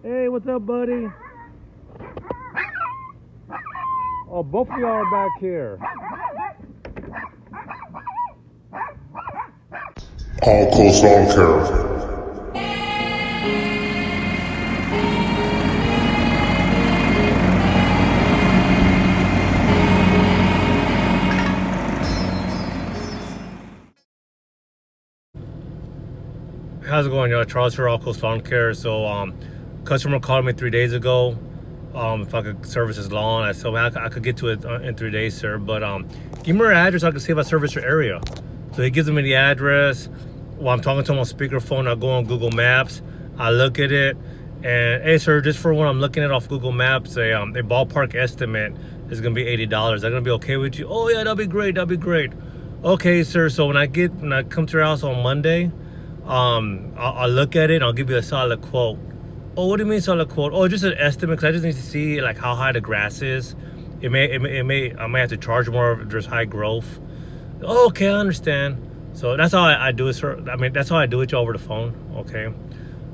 Hey, what's up, buddy? Oh, both of y'all are back here. AllCoastLawncare. How's it going, y'all? Charles here, AllCoastLawncare. So, customer called me 3 days ago. If I could service his lawn. I said, well, I could get to it in 3 days, sir. But give me your address so I can see if I service your area. So he gives me the address. While I'm talking to him on speakerphone, I go on Google Maps. I look at it, and hey, sir, just for when I'm looking at off Google Maps, a ballpark estimate is gonna be $80. Is that gonna be okay with you? Oh yeah, that'll be great. That'll be great. Okay, sir. So when I come to your house on Monday, I'll look at it and I'll give you a solid quote. Oh, what do you mean solid quote? Oh, just an estimate, because I just need to see like how high the grass is. I may have to charge more if there's high growth. Oh, okay, I understand. So that's how I do it, sir. I mean, that's how I do it over the phone. Okay.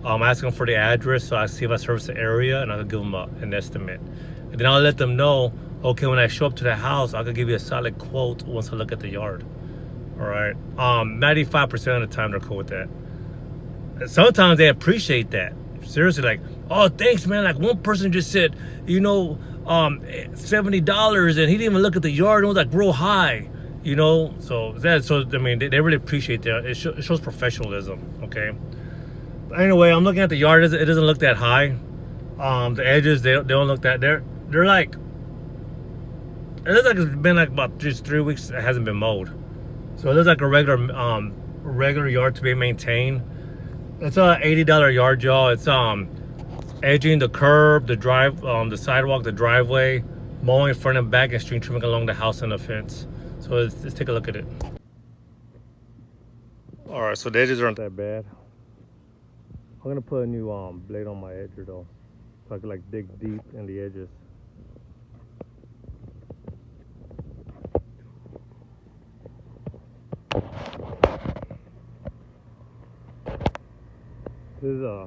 I ask them for the address so I see if I service the area, and I'll give them an estimate. And then I'll let them know, okay, when I show up to the house, I could give you a solid quote once I look at the yard. All right. 95% of the time they're cool with that. And sometimes they appreciate that. Seriously, like, oh, thanks, man. Like, one person just said, you know, $70, and he didn't even look at the yard. It was like real high, you know. So I mean, they really appreciate that. It shows professionalism. Okay. But anyway, I'm looking at the yard. It doesn't look that high. The edges, they don't look that. They're like, it looks like it's been like about just 3 weeks. It hasn't been mowed. So it looks like a regular yard to be maintained. It's a $80 yard, y'all. It's edging the curb, the the sidewalk, the driveway, mowing front and back, and string trimming along the house and the fence. So let's take a look at it. All right, so the edges aren't that bad. I'm gonna put a new blade on my edger though, so I can like dig deep in the edges. These are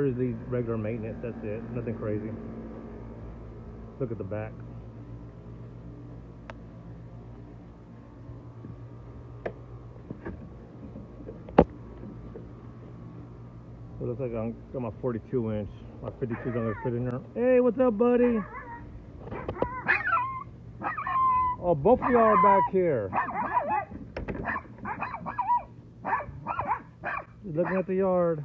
just these regular maintenance, that's it, nothing crazy. Look at the back. So it looks like I got my 42 inch, my 52 is gonna fit in there. Hey, what's up, buddy? Oh, both of y'all are back here. Just looking at the yard.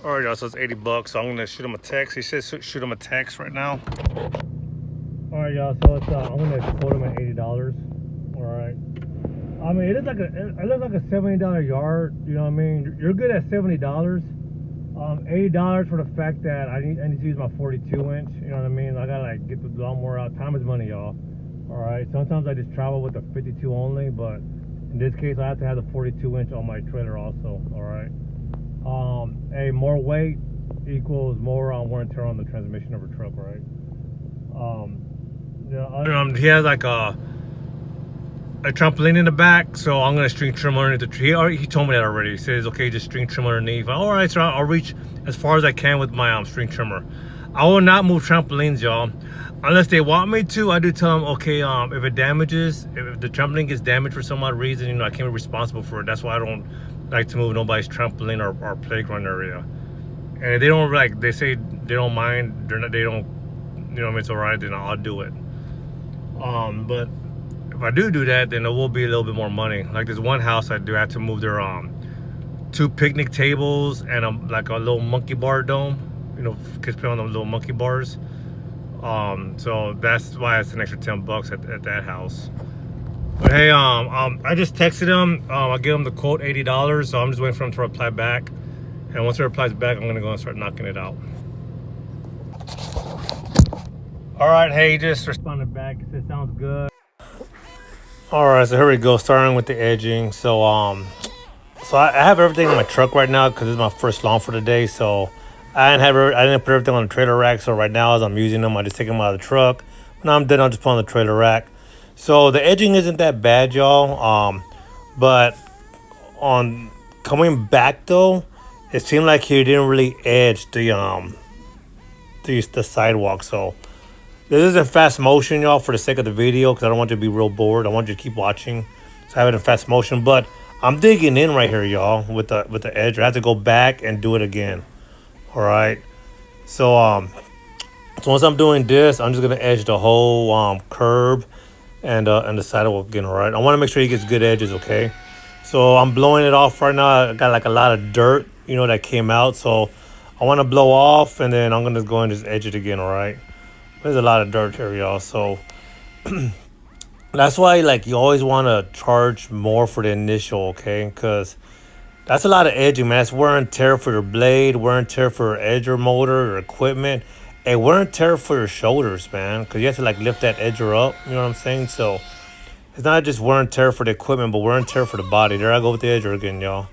All right, y'all, so it's $80, so I'm gonna shoot him a text. He says shoot him a text right now. All right, y'all, so it's I'm gonna quote him at $80. All right. I mean, it looks like a $70 yard. You know what I mean? You're good at $70. $80 for the fact that I need to use my 42 inch. You know what I mean? I gotta like get the lawnmower out. Time is money, y'all. All right. Sometimes I just travel with the 52 only, but in this case, I have to have the 42 inch on my trailer also. All right. More weight equals more wear and tear on the transmission of a truck, right? Yeah. He has like a trampoline in the back, so I'm gonna string trim underneath the tree. He told me that already. He says, okay, just string trim underneath. All right, so I'll reach as far as I can with my string trimmer. I will not move trampolines, y'all, unless they want me to. I do tell them, okay, if it damages, if the trampoline gets damaged for some odd reason, you know, I can't be responsible for it. That's why I don't like to move nobody's trampoline or playground area. And if they don't, like, they say they don't mind, they don't, you know, if it's all right, then I'll do it. But if I do that, then it will be a little bit more money. Like this one house I have to move their 2 picnic tables and like a little monkey bar dome. You know, kids play on those little monkey bars. So that's why it's an extra $10 at that house. But hey, I just texted him. I gave him the quote $80, so I'm just waiting for him to reply back. And once he replies back, I'm gonna go and start knocking it out. All right, hey, just responded back. It sounds good. All right, so here we go, starting with the edging. So I have everything in my truck right now because this is my first lawn for the day. So I didn't put everything on the trailer rack. So right now, as I'm using them, I just take them out of the truck. When I'm done, I'll just put on the trailer rack. So the edging isn't that bad, y'all. But on coming back though, it seemed like he didn't really edge the sidewalk. So this isn't fast motion, y'all, for the sake of the video, because I don't want you to be real bored. I want you to keep watching. So I have it in fast motion, but I'm digging in right here, y'all, with the edge. I have to go back and do it again. All right. So once I'm doing this, I'm just gonna edge the whole curb and the sidewalk again. All right. I want to make sure he gets good edges. Okay. So I'm blowing it off right now. I got like a lot of dirt, you know, that came out. So I want to blow off, and then I'm gonna go and just edge it again. All right. There's a lot of dirt here, y'all. So that's why, like, you always want to charge more for the initial, okay? Because that's a lot of edging, man. That's wear and tear for your blade, wear and tear for your edger motor, your equipment, and wear and tear for your shoulders, man. Because you have to, like, lift that edger up, you know what I'm saying? So it's not just wear and tear for the equipment, but wear and tear for the body. There I go with the edger again, y'all.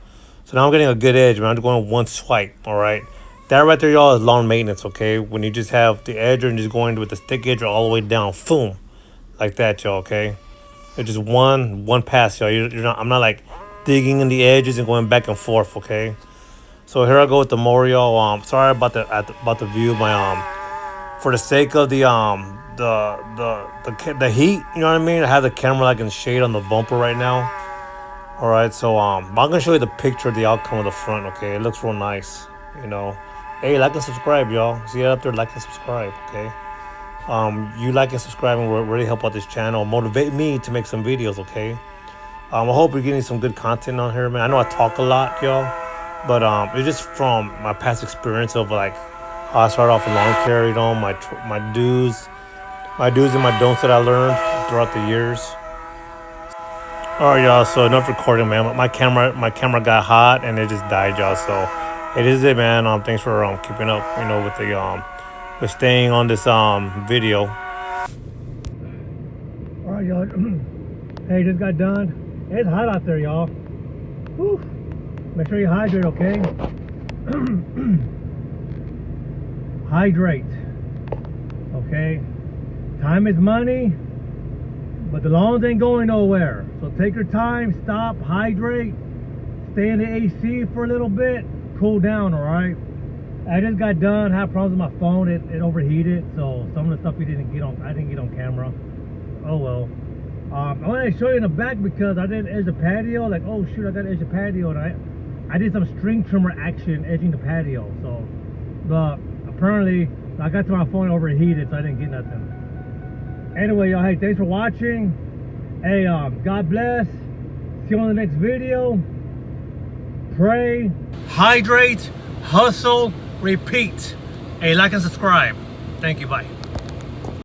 So now I'm getting a good edge, man. I'm going one swipe, all right? That right there, y'all, is lawn maintenance, okay? When you just have the edger and just going with the stick edger all the way down, boom, like that, y'all, okay? It's just one pass, y'all. I'm not like digging in the edges and going back and forth, okay? So here I go with the mower, y'all. Sorry about the view, for the sake of the heat, you know what I mean? I have the camera like in shade on the bumper right now. All right, so I'm gonna show you the picture of the outcome of the front, okay? It looks real nice, you know. Hey, like and subscribe, y'all. See it up there, like and subscribe, okay? You like and subscribing will really help out this channel, motivate me to make some videos, okay? I hope you're getting some good content on here, man. I know I talk a lot, y'all, but it's just from my past experience of like how I started off with lawn care, you know, my do's and my don'ts that I learned throughout the years. All right, y'all. So enough recording, man. My camera got hot and it just died, y'all. So it is it, man. Thanks for keeping up, you know, with the with staying on this video. All right, y'all. Hey, just got done. It's hot out there, y'all. Whew. Make sure you hydrate, okay? Hydrate. Okay. Time is money, but the lawns ain't going nowhere. So take your time, stop, hydrate, stay in the AC for a little bit, cool down, all right? I just got done, had problems with my phone, it overheated, so some of the stuff I didn't get on camera. Oh well. I want to show you in the back because I didn't edge the patio, like, oh shoot, I got to edge the patio, and I did some string trimmer action edging the patio, so, but apparently, I got to my phone overheated, so I didn't get nothing. Anyway, y'all, hey, thanks for watching. Hey, God bless. See you on the next video. Pray, hydrate, hustle, repeat. Hey, like and subscribe. Thank you. Bye.